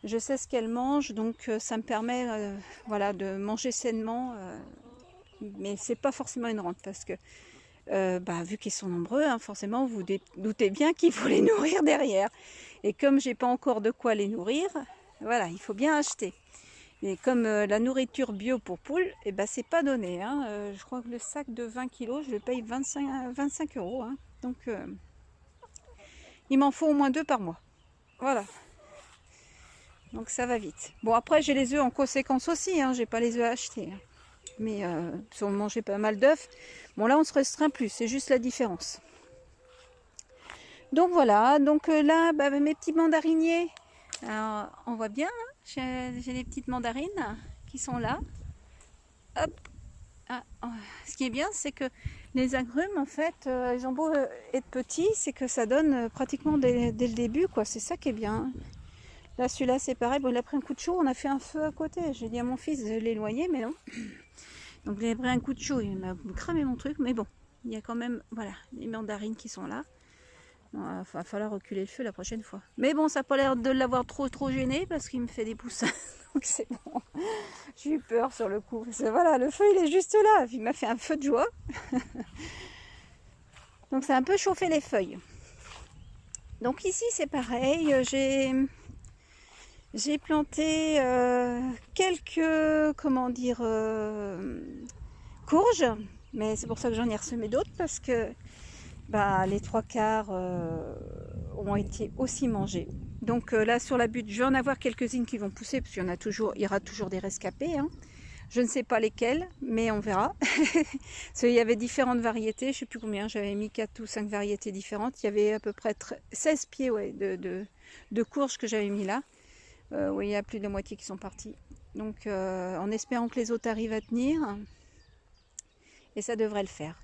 Je sais ce qu'elles mangent, donc ça me permet voilà, de manger sainement. Mais c'est pas forcément une rente parce que vu qu'ils sont nombreux, hein, forcément, vous doutez bien qu'il faut les nourrir derrière. Et comme j'ai pas encore de quoi les nourrir, voilà, il faut bien acheter. Et comme la nourriture bio pour poules, eh ben, c'est pas donné. Hein. Je crois que le sac de 20 kg, je le paye 25 euros. Hein. Donc, il m'en faut au moins 2 par mois. Voilà. Donc, ça va vite. Bon, après, j'ai les œufs en conséquence aussi. Hein. J'ai pas les œufs à acheter. Hein. Mais si on mangeait pas mal d'œufs, bon, là, on se restreint plus. C'est juste la différence. Donc, voilà. Donc, là, mes petits mandariniers, alors, on voit bien. Hein. J'ai les petites mandarines qui sont là. Hop. Ah, ce qui est bien, c'est que les agrumes, en fait, ils ont beau être petits, c'est que ça donne pratiquement dès le début, quoi. C'est ça qui est bien. Là, celui-là, c'est pareil. Bon, il a pris un coup de chaud. On a fait un feu à côté. J'ai dit à mon fils de l'éloigner, mais non. Donc, il a pris un coup de chaud. Il m'a cramé mon truc, mais bon, il y a quand même, voilà, les mandarines qui sont là. Il va falloir reculer le feu la prochaine fois. Mais bon, ça n'a pas l'air de l'avoir trop gêné parce qu'il me fait des poussins. Donc c'est bon. J'ai eu peur sur le coup. Voilà, le feu il est juste là. Il m'a fait un feu de joie. Donc ça a un peu chauffé les feuilles. Donc ici c'est pareil. J'ai planté quelques, courges. Mais c'est pour ça que j'en ai ressemé d'autres parce que les 3/4 ont été aussi mangés. Donc là sur la butte, je vais en avoir quelques-unes qui vont pousser parce qu'il y aura toujours des rescapés. Hein. Je ne sais pas lesquelles, mais on verra. Parce qu'il y avait différentes variétés, je ne sais plus combien, j'avais mis 4 ou 5 variétés différentes. Il y avait à peu près 16 pieds de courges que j'avais mis là. Oui, il y a plus de la moitié qui sont partis. Donc en espérant que les autres arrivent à tenir. Et ça devrait le faire.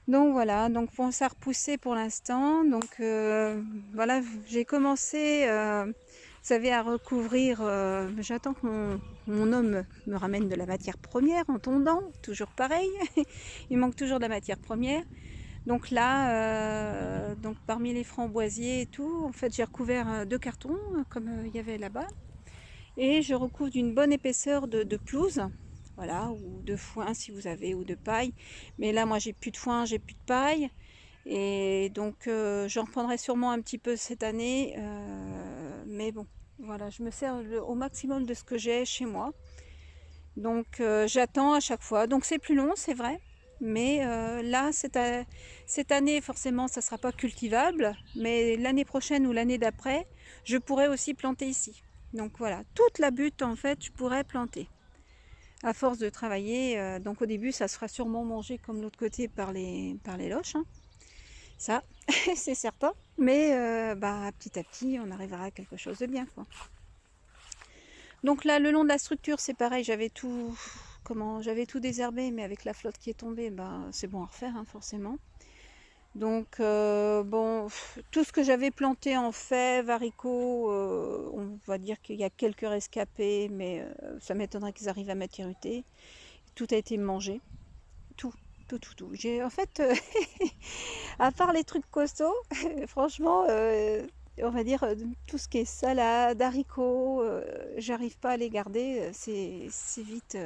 Donc voilà, donc bon, ça a repoussé pour l'instant. Donc voilà, j'ai commencé, vous savez, à recouvrir. J'attends que mon homme me ramène de la matière première en tondant, toujours pareil. Il manque toujours de la matière première. Donc là, donc parmi les framboisiers et tout, en fait, j'ai recouvert 2 cartons comme il y avait là-bas, et je recouvre d'une bonne épaisseur de pelouse. Voilà, ou de foin si vous avez, ou de paille. Mais là, moi, j'ai plus de foin, j'ai plus de paille. Et donc, j'en reprendrai sûrement un petit peu cette année. Mais bon, voilà, je me sers au maximum de ce que j'ai chez moi. Donc, j'attends à chaque fois. Donc, c'est plus long, c'est vrai. Mais là, cette année, forcément, ça ne sera pas cultivable. Mais l'année prochaine ou l'année d'après, je pourrais aussi planter ici. Donc voilà, toute la butte, en fait, je pourrais planter. À force de travailler, donc au début, ça sera sûrement mangé comme l'autre côté par les loches. Hein. Ça, c'est certain. Mais petit à petit, on arrivera à quelque chose de bien, quoi. Donc là, le long de la structure, c'est pareil, j'avais tout désherbé, mais avec la flotte qui est tombée, c'est bon à refaire, hein, forcément. Donc bon, tout ce que j'avais planté en fèves, haricots, on va dire qu'il y a quelques rescapés, mais ça m'étonnerait qu'ils arrivent à maturité. Tout a été mangé, tout. Tout. J'ai en fait, à part les trucs costauds, franchement, on va dire tout ce qui est salade, haricots, j'arrive pas à les garder, c'est vite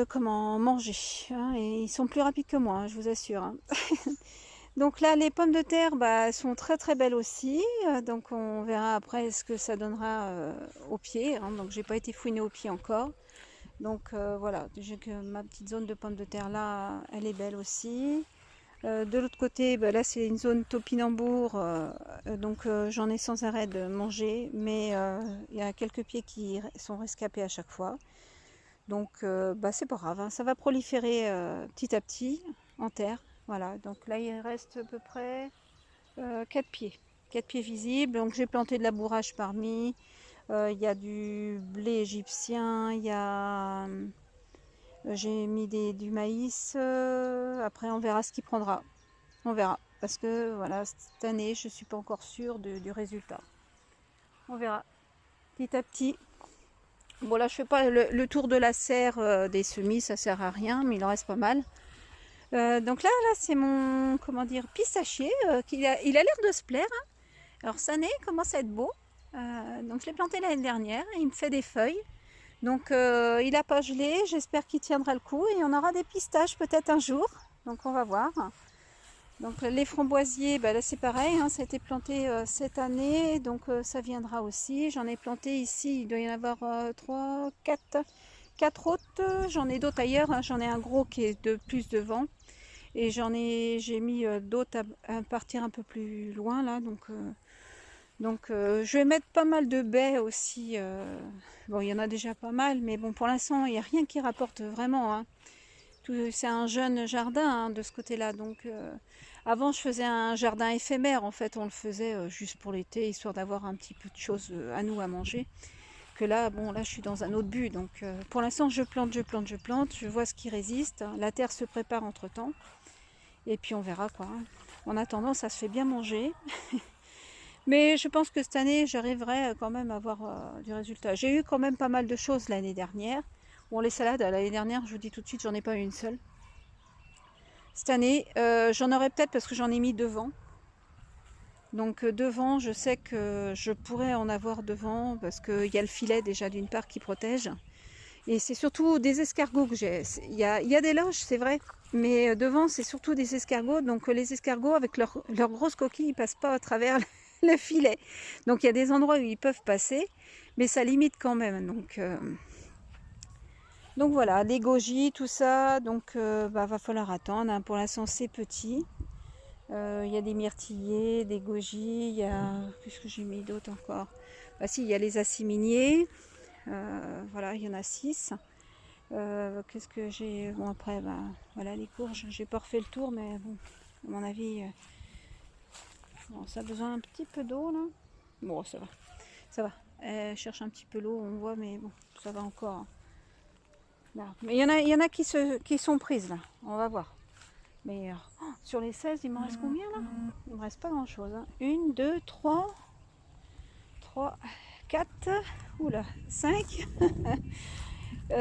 comment manger, hein, et ils sont plus rapides que moi, hein, je vous assure. Hein. Donc là, les pommes de terre, elles sont très très belles aussi, donc on verra après ce que ça donnera au pied. Hein, donc j'ai pas été fouiner au pied encore. Donc voilà, j'ai que ma petite zone de pommes de terre là, elle est belle aussi. De l'autre côté, là c'est une zone topinambour, donc j'en ai sans arrêt de manger, mais il y a quelques pieds qui sont rescapés à chaque fois. Donc c'est pas grave, hein, ça va proliférer petit à petit en terre. Voilà, donc là il reste à peu près 4 pieds. 4 pieds visibles, donc j'ai planté de la bourrage parmi. Il y a du blé égyptien, j'ai mis du maïs. Après, on verra ce qu'il prendra. On verra. Parce que voilà, cette année, je ne suis pas encore sûre du résultat. On verra. Petit à petit. Bon, là, je fais pas le tour de la serre des semis, ça sert à rien, mais il en reste pas mal. Donc là, c'est mon, comment dire, pistachier. Il a l'air de se plaire. Hein. Alors, cette année, il commence à être beau. Donc, je l'ai planté l'année dernière. Il me fait des feuilles. Donc il n'a pas gelé, j'espère qu'il tiendra le coup et on aura des pistaches peut-être un jour, donc on va voir. Donc les framboisiers, là c'est pareil, hein, ça a été planté cette année, donc ça viendra aussi. J'en ai planté ici, il doit y en avoir 3, 4 autres, j'en ai d'autres ailleurs, hein. J'en ai un gros qui est de plus devant et j'ai mis d'autres à partir un peu plus loin là, donc je vais mettre pas mal de baies aussi. Bon, il y en a déjà pas mal, mais bon, pour l'instant, il n'y a rien qui rapporte vraiment. Hein. C'est un jeune jardin hein, de ce côté-là. Donc avant, je faisais un jardin éphémère. En fait, on le faisait juste pour l'été, histoire d'avoir un petit peu de choses à nous à manger. Que là, bon, là, je suis dans un autre but. Donc pour l'instant, je plante. Je vois ce qui résiste. La terre se prépare entre-temps. Et puis on verra quoi. Hein. En attendant, ça se fait bien manger. Mais je pense que cette année, j'arriverai quand même à avoir du résultat. J'ai eu quand même pas mal de choses l'année dernière. Bon, les salades, l'année dernière, je vous dis tout de suite, j'en ai pas eu une seule. Cette année, j'en aurai peut-être parce que j'en ai mis devant. Donc devant, je sais que je pourrais en avoir devant parce qu'il y a le filet déjà d'une part qui protège. Et c'est surtout des escargots que j'ai. Il y a des loches, c'est vrai. Mais devant, c'est surtout des escargots. Donc les escargots, avec leur grosse coquille, ils ne passent pas à travers le filet. Donc il y a des endroits où ils peuvent passer, mais ça limite quand même. Donc voilà, des goji, tout ça. Donc va falloir attendre. Hein. Pour l'instant, c'est petit. Il y a des myrtillers, des goji. Il y a... Qu'est-ce que j'ai mis d'autre encore? Si, il y a les assiminiers. Voilà, il y en a 6. Qu'est-ce que j'ai... Bon après, voilà les courges. J'ai pas refait le tour, mais bon, à mon avis... Bon, ça a besoin un petit peu d'eau là. Bon, ça va. Ça va. Elle cherche un petit peu l'eau, on voit, mais bon, ça va encore. Là. Mais il y en a qui sont prises là. On va voir. Mais sur les 16, il m'en reste combien là? Il me reste pas grand chose. Hein. 1, 2, 3, 4, oula, 5.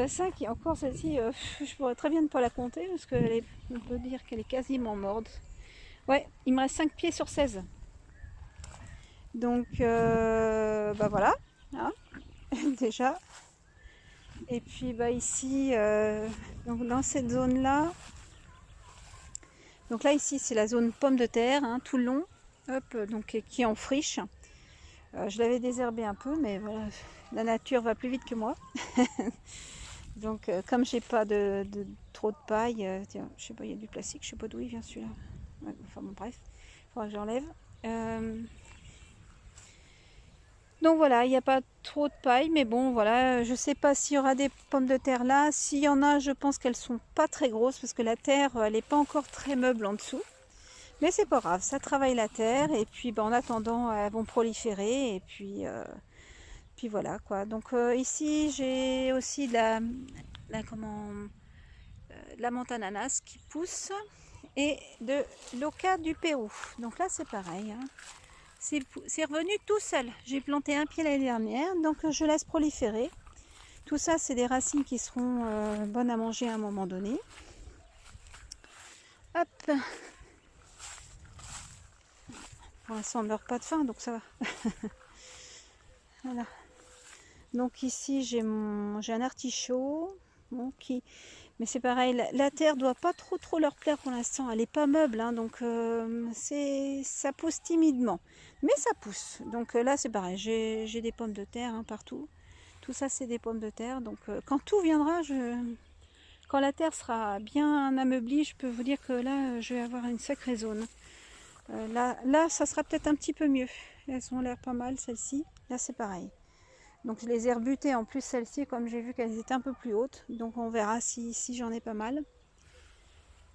5, et encore celle-ci, je pourrais très bien ne pas la compter parce qu'on peut dire qu'elle est quasiment morte. Ouais, il me reste 5 pieds sur 16. Donc voilà, hein, déjà. Et puis ici, donc dans cette zone là, donc là ici c'est la zone pomme de terre, hein, tout le long, hop, donc qui est en friche. Je l'avais désherbé un peu, mais voilà, la nature va plus vite que moi. Donc comme j'ai pas de trop de paille. Tiens, je sais pas, il y a du plastique, je sais pas d'où il vient celui-là. Ouais, enfin bon, bref, il faudra que j'enlève. Donc voilà, il n'y a pas trop de paille, mais bon, voilà, je sais pas s'il y aura des pommes de terre là. S'il y en a, je pense qu'elles sont pas très grosses parce que la terre, elle n'est pas encore très meuble en dessous. Mais c'est pas grave, ça travaille la terre et puis en attendant, elles vont proliférer et puis voilà quoi. Donc ici, j'ai aussi de la menthe ananas qui pousse et de l'oca du Pérou. Donc là, c'est pareil, hein. C'est revenu tout seul. J'ai planté un pied l'année dernière, donc je laisse proliférer. Tout ça, c'est des racines qui seront bonnes à manger à un moment donné. Hop. Pour l'instant, on ne meurt pas de faim, donc ça va. Voilà. Donc ici, j'ai un artichaut. Bon, mais c'est pareil, la terre doit pas trop leur plaire pour l'instant. Elle n'est pas meuble, hein, donc ça pousse timidement. Mais ça pousse. Donc là, c'est pareil. J'ai des pommes de terre hein, partout. Tout ça, c'est des pommes de terre. Donc quand tout viendra, quand la terre sera bien ameublie, je peux vous dire que là, je vais avoir une sacrée zone. Là, ça sera peut-être un petit peu mieux. Elles ont l'air pas mal, celles-ci. Là, c'est pareil. Donc je les ai rebutées en plus celles-ci comme j'ai vu qu'elles étaient un peu plus hautes. Donc on verra si j'en ai pas mal.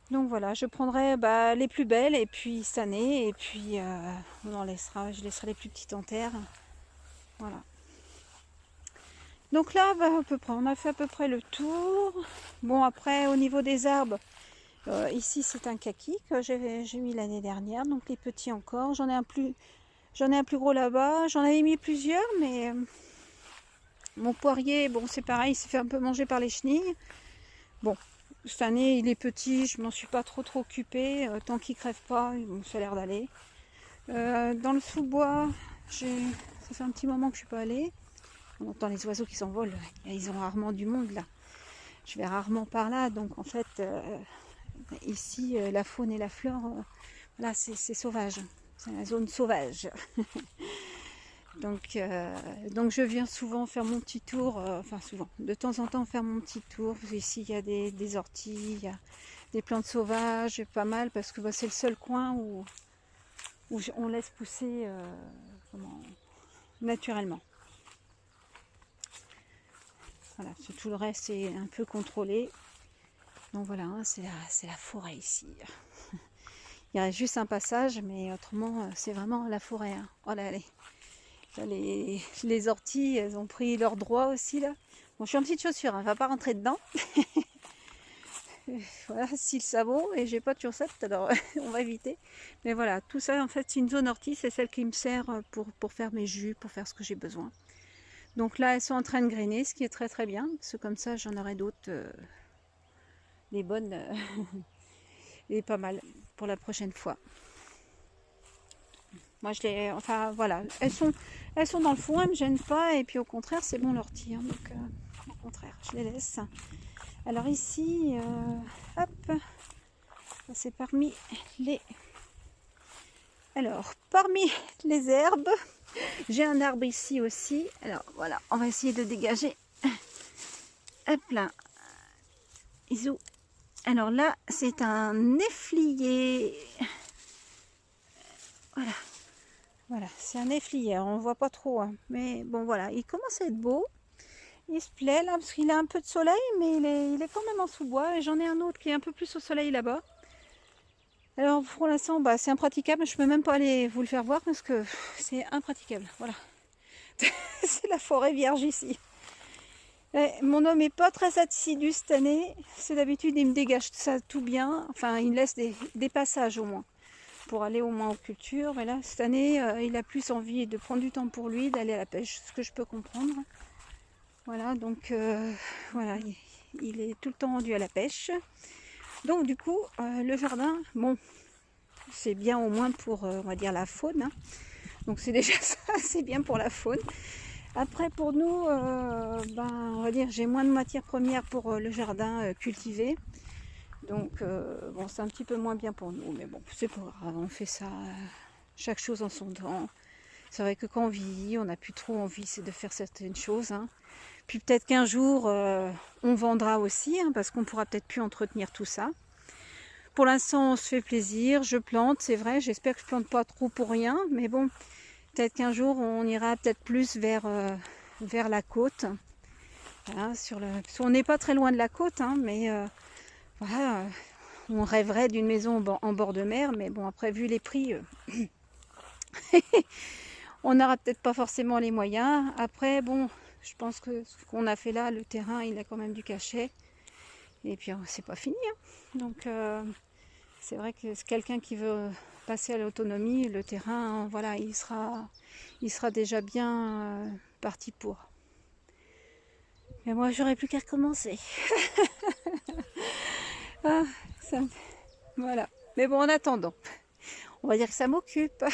Donc voilà, je prendrai les plus belles et puis cette année et puis je laisserai les plus petites en terre. Voilà. Donc là, à peu près, on a fait à peu près le tour. Bon après au niveau des arbres, ici c'est un kaki que j'ai mis l'année dernière, donc les petits encore. J'en ai un plus gros là-bas. J'en avais mis plusieurs, mais mon poirier, bon c'est pareil, il s'est fait un peu manger par les chenilles. Bon, cette année il est petit, je m'en suis pas trop occupée. Tant qu'il crève pas, ça a l'air d'aller. Dans le sous-bois, ça fait un petit moment que je suis pas allée. On entend les oiseaux qui s'envolent, ils ont rarement du monde là. Je vais rarement par là, donc en fait, ici, la faune et la flore, là c'est sauvage. C'est la zone sauvage. Donc je viens souvent faire mon petit tour, enfin souvent, de temps en temps faire mon petit tour. Ici il y a des orties, il y a des plantes sauvages, pas mal, parce que c'est le seul coin où on laisse pousser naturellement. Voilà, tout le reste est un peu contrôlé. Donc voilà, hein, c'est la forêt ici. Il reste juste un passage, mais autrement c'est vraiment la forêt. Hein. Oh là, allez. Les orties, elles ont pris leur droit aussi là. Bon, je suis en petite chaussure, on va pas rentrer dedans. Voilà, si le sabot, et j'ai pas de chaussettes, alors on va éviter. Mais voilà, tout ça en fait c'est une zone ortie, c'est celle qui me sert pour faire mes jus, pour faire ce que j'ai besoin. Donc là elles sont en train de grainer, ce qui est très très bien, parce que comme ça j'en aurai d'autres, des bonnes et pas mal pour la prochaine fois. Moi enfin voilà, elles sont dans le fond, elles me gênent pas, et puis au contraire c'est bon l'ortie, hein, donc au contraire je les laisse. Alors ici, hop, c'est parmi les herbes, j'ai un arbre ici aussi. Alors voilà, on va essayer de dégager. Hop là, isou. Alors là, c'est un néflier. Voilà, c'est un néflier. On ne voit pas trop, hein. Mais bon voilà, il commence à être beau. Il se plaît là parce qu'il a un peu de soleil, mais il est quand même en sous-bois. Et j'en ai un autre qui est un peu plus au soleil là-bas. Alors pour l'instant, c'est impraticable. Je peux même pas aller vous le faire voir parce que c'est impraticable. Voilà, c'est la forêt vierge ici. Et mon homme n'est pas très assidu cette année. C'est d'habitude il me dégage ça tout bien. Enfin, il me laisse des passages au moins pour aller au moins aux cultures. Mais là, cette année, il a plus envie de prendre du temps pour lui, d'aller à la pêche, ce que je peux comprendre. Voilà, donc voilà, il est tout le temps rendu à la pêche. Donc du coup, le jardin, bon, c'est bien au moins pour, on va dire, la faune. Hein. Donc c'est déjà ça, c'est bien pour la faune. Après pour nous, on va dire, j'ai moins de matières premières pour le jardin cultivé. Donc bon, c'est un petit peu moins bien pour nous, mais bon, c'est pas grave, on fait ça, chaque chose en son temps. C'est vrai que quand on vieillit, on n'a plus trop envie de faire certaines choses. Hein. Puis peut-être qu'un jour, on vendra aussi, hein, parce qu'on pourra peut-être plus entretenir tout ça. Pour l'instant, on se fait plaisir, je plante, c'est vrai, j'espère que je plante pas trop pour rien, mais bon, peut-être qu'un jour, on ira peut-être plus vers la côte. Voilà, parce qu'on n'est pas très loin de la côte, hein, mais voilà, on rêverait d'une maison en bord de mer, mais bon, après, vu les prix, on n'aura peut-être pas forcément les moyens. Après, bon, je pense que ce qu'on a fait là, le terrain, il a quand même du cachet. Et puis, c'est pas fini, hein. Donc, c'est vrai que c'est quelqu'un qui veut passer à l'autonomie, le terrain, voilà, il sera déjà bien parti pour. Mais moi, j'aurais plus qu'à recommencer. Ah, voilà. Mais bon, en attendant, on va dire que ça m'occupe.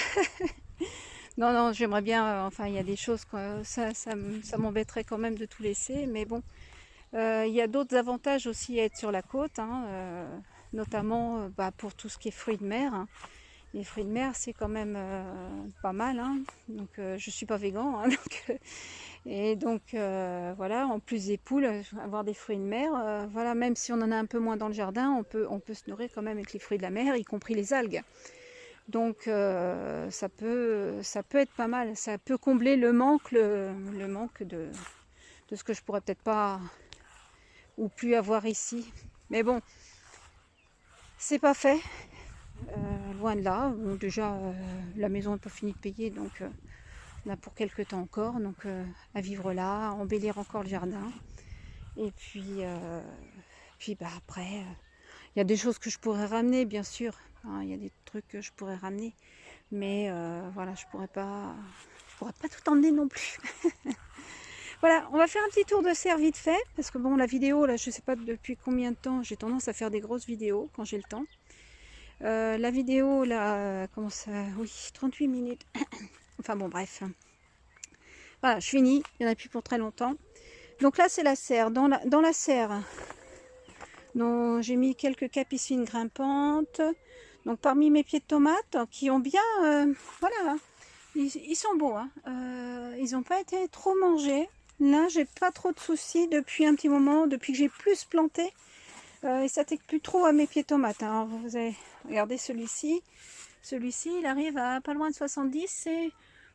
Non, non, j'aimerais bien, enfin, il y a des choses, ça m'embêterait quand même de tout laisser, mais bon, il y a d'autres avantages aussi à être sur la côte, hein, notamment pour tout ce qui est fruits de mer, hein. Les fruits de mer, c'est quand même pas mal, hein. Donc, je suis pas végan, hein, donc, voilà, en plus des poules, avoir des fruits de mer, voilà, même si on en a un peu moins dans le jardin, on peut se nourrir quand même avec les fruits de la mer, y compris les algues. Donc ça peut être pas mal, ça peut combler le manque de ce que je pourrais peut-être pas ou plus avoir ici. Mais bon, c'est pas fait, loin de là. Bon, déjà, la maison n'est pas finie de payer, donc on a pour quelques temps encore, donc à vivre là, à embellir encore le jardin. Et puis après, il y a des choses que je pourrais ramener, bien sûr, hein, il y a des trucs que je pourrais ramener. Mais voilà, je pourrais pas tout emmener non plus. Voilà, on va faire un petit tour de serre vite fait, parce que bon, la vidéo, là, je sais pas depuis combien de temps, j'ai tendance à faire des grosses vidéos quand j'ai le temps. La vidéo, là, comment ça, oui, 38 minutes. Enfin bon, bref. Voilà, je finis, il n'y en a plus pour très longtemps. Donc là, c'est la serre. Dans la serre, j'ai mis quelques capucines grimpantes. Donc parmi mes pieds de tomates, qui ont bien, voilà, ils sont beaux, hein. Ils n'ont pas été trop mangés. Là, j'ai pas trop de soucis depuis un petit moment, depuis que j'ai plus planté. Et ça t'aide plus trop à mes pieds de tomates, hein. Alors, vous avez regardé celui-ci. Celui-ci, il arrive à pas loin de 70 et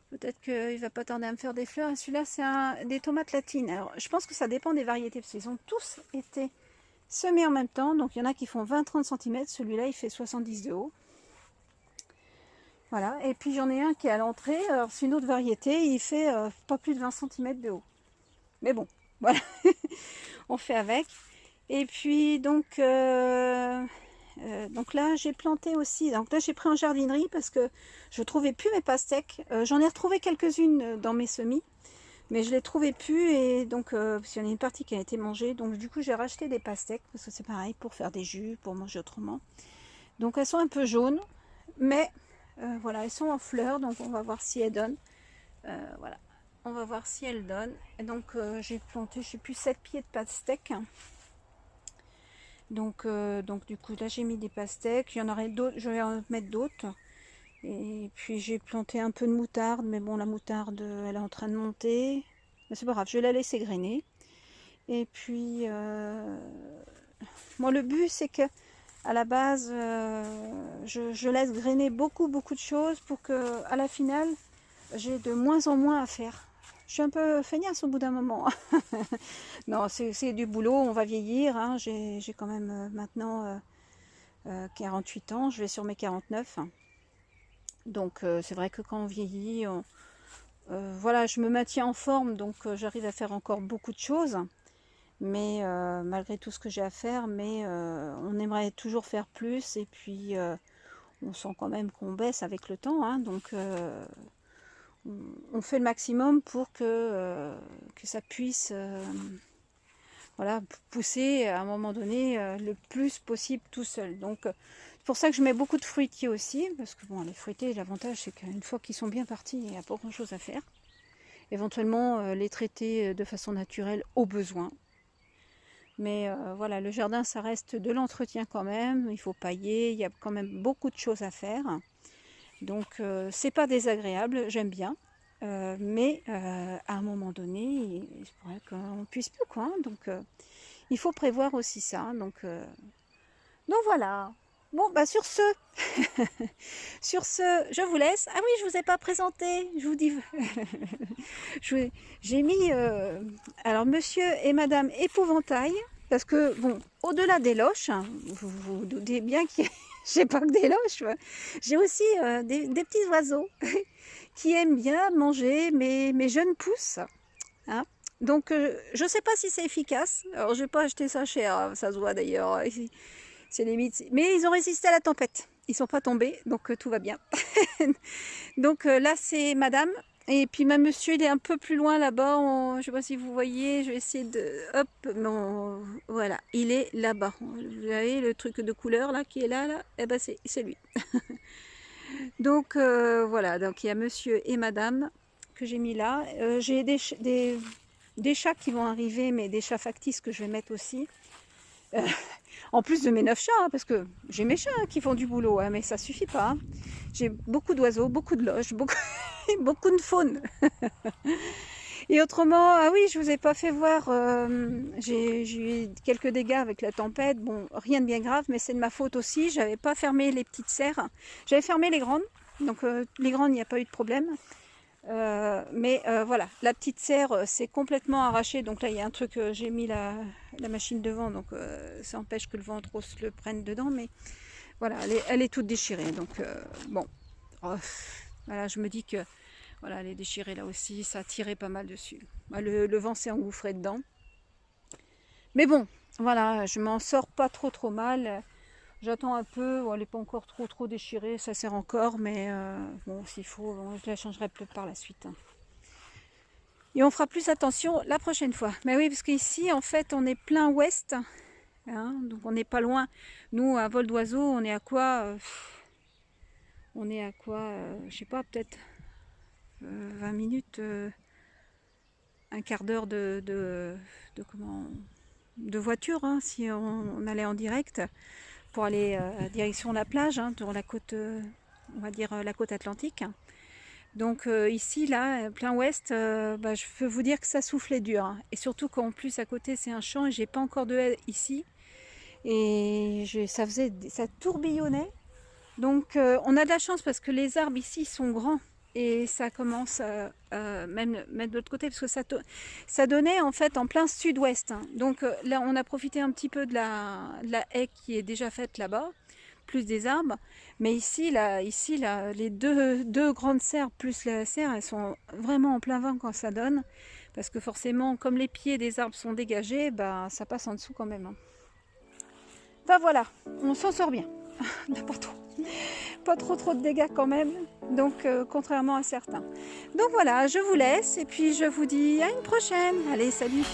peut-être qu'il va pas tarder à me faire des fleurs. Et celui-là, c'est des tomates latines. Alors, je pense que ça dépend des variétés, parce qu'ils ont tous été semés en même temps. Donc, il y en a qui font 20-30 cm. Celui-là, il fait 70 de haut. Voilà. Et puis, j'en ai un qui est à l'entrée. Alors, c'est une autre variété. Il fait pas plus de 20 cm de haut. Mais bon, voilà. On fait avec. Et puis, donc là, j'ai planté aussi. Donc là, j'ai pris en jardinerie parce que je trouvais plus mes pastèques. J'en ai retrouvé quelques-unes dans mes semis. Mais je les trouvais plus et donc parce qu'il y en a une partie qui a été mangée, donc du coup j'ai racheté des pastèques parce que c'est pareil pour faire des jus, pour manger autrement. Donc elles sont un peu jaunes, mais voilà, elles sont en fleurs, donc on va voir si elles donnent. Voilà, on va voir si elles donnent. Et donc j'ai planté, je sais plus, 7 pieds de pastèques. Donc du coup là j'ai mis des pastèques, il y en aurait d'autres, je vais en mettre d'autres. Et puis j'ai planté un peu de moutarde, mais bon, la moutarde, elle est en train de monter. Mais c'est pas grave, je vais la laisser grainer. Et puis, moi le but c'est que à la base, je laisse grainer beaucoup de choses pour que à la finale, j'ai de moins en moins à faire. Je suis un peu feignasse au bout d'un moment. Non, c'est du boulot, on va vieillir, hein. J'ai quand même maintenant 48 ans, je vais sur mes 49. Donc c'est vrai que quand on vieillit, voilà, je me maintiens en forme, donc j'arrive à faire encore beaucoup de choses. Mais malgré tout ce que j'ai à faire, mais on aimerait toujours faire plus. Et puis on sent quand même qu'on baisse avec le temps, hein, donc on fait le maximum pour que ça puisse voilà, pousser à un moment donné le plus possible tout seul. Donc c'est pour ça que je mets beaucoup de fruitiers aussi, parce que bon, les fruitiers, l'avantage c'est qu'une fois qu'ils sont bien partis, il n'y a pas grand chose à faire. Éventuellement les traiter de façon naturelle au besoin. Mais voilà, le jardin ça reste de l'entretien quand même, il faut pailler, il y a quand même beaucoup de choses à faire. Donc c'est pas désagréable, j'aime bien. mais à un moment donné, il se pourrait qu'on puisse plus, quoi. Donc, il faut prévoir aussi ça. Donc voilà. Bon, bah sur ce, sur ce, je vous laisse. Ah oui, je vous ai pas présenté. Je vous dis, j'ai mis, alors Monsieur et Madame Épouvantail, parce que bon, au-delà des loches, hein, vous vous doutez bien que j'ai pas que des loches. J'ai aussi des petits oiseaux qui aiment bien manger mes jeunes pousses. Hein. Donc, je ne sais pas si c'est efficace. Alors, je n'ai pas acheté ça cher, hein, ça se voit d'ailleurs. C'est limite. Mais ils ont résisté à la tempête. Ils ne sont pas tombés, donc tout va bien. Donc là, c'est madame. Et puis ma monsieur, il est un peu plus loin là-bas. Je ne sais pas si vous voyez. Je vais essayer de... Hop, non, voilà. Il est là-bas. Vous voyez le truc de couleur là qui est là. Eh ben, c'est lui. Donc voilà. Donc il y a monsieur et madame que j'ai mis là. J'ai des chats qui vont arriver, mais des chats factices que je vais mettre aussi. En plus de mes 9 chats, hein, parce que j'ai mes chats hein, qui font du boulot, hein, mais ça suffit pas. Hein. J'ai beaucoup d'oiseaux, beaucoup de loges, beaucoup de faune. Et autrement, ah oui, je vous ai pas fait voir, j'ai eu quelques dégâts avec la tempête. Bon, rien de bien grave, mais c'est de ma faute aussi. J'avais pas fermé les petites serres. J'avais fermé les grandes, donc les grandes, il n'y a pas eu de problème. Mais voilà, la petite serre s'est complètement arrachée. Donc là, il y a un truc, j'ai mis la machine devant, donc ça empêche que le vent trop se le prenne dedans. Mais voilà, elle est toute déchirée. Donc bon, voilà, je me dis que voilà, elle est déchirée là aussi. Ça a tiré pas mal dessus. Le vent s'est engouffré dedans. Mais bon, voilà, je m'en sors pas trop mal. J'attends un peu, bon, elle n'est pas encore trop déchirée, ça sert encore, mais bon, s'il faut, bon, je la changerai plus par la suite. Hein. Et on fera plus attention la prochaine fois. Mais oui, parce qu'ici, en fait, on est plein ouest, hein, donc on n'est pas loin. Nous, à vol d'oiseau, on est à quoi on est à quoi je sais pas, peut-être 20 minutes, un quart d'heure de voiture, hein, si on allait en direct. Pour aller direction la plage, hein, sur la côte, on va dire la côte atlantique. Donc ici, là, plein ouest, bah, je peux vous dire que ça soufflait dur. Hein. Et surtout qu'en plus à côté c'est un champ et j'ai pas encore de haie ici. Et ça tourbillonnait. Donc on a de la chance parce que les arbres ici sont grands. Et ça commence même de l'autre côté parce que ça donnait en fait en plein sud-ouest. Hein. Donc là on a profité un petit peu de la haie qui est déjà faite là-bas, plus des arbres. Mais ici les deux grandes serres plus la serre, elles sont vraiment en plein vent quand ça donne. Parce que forcément, comme les pieds des arbres sont dégagés, bah, ça passe en dessous quand même. Hein. Enfin voilà, on s'en sort bien. N'importe où. Pas trop de dégâts quand même, donc contrairement à certains. Donc voilà, je vous laisse et puis je vous dis à une prochaine. Allez, salut!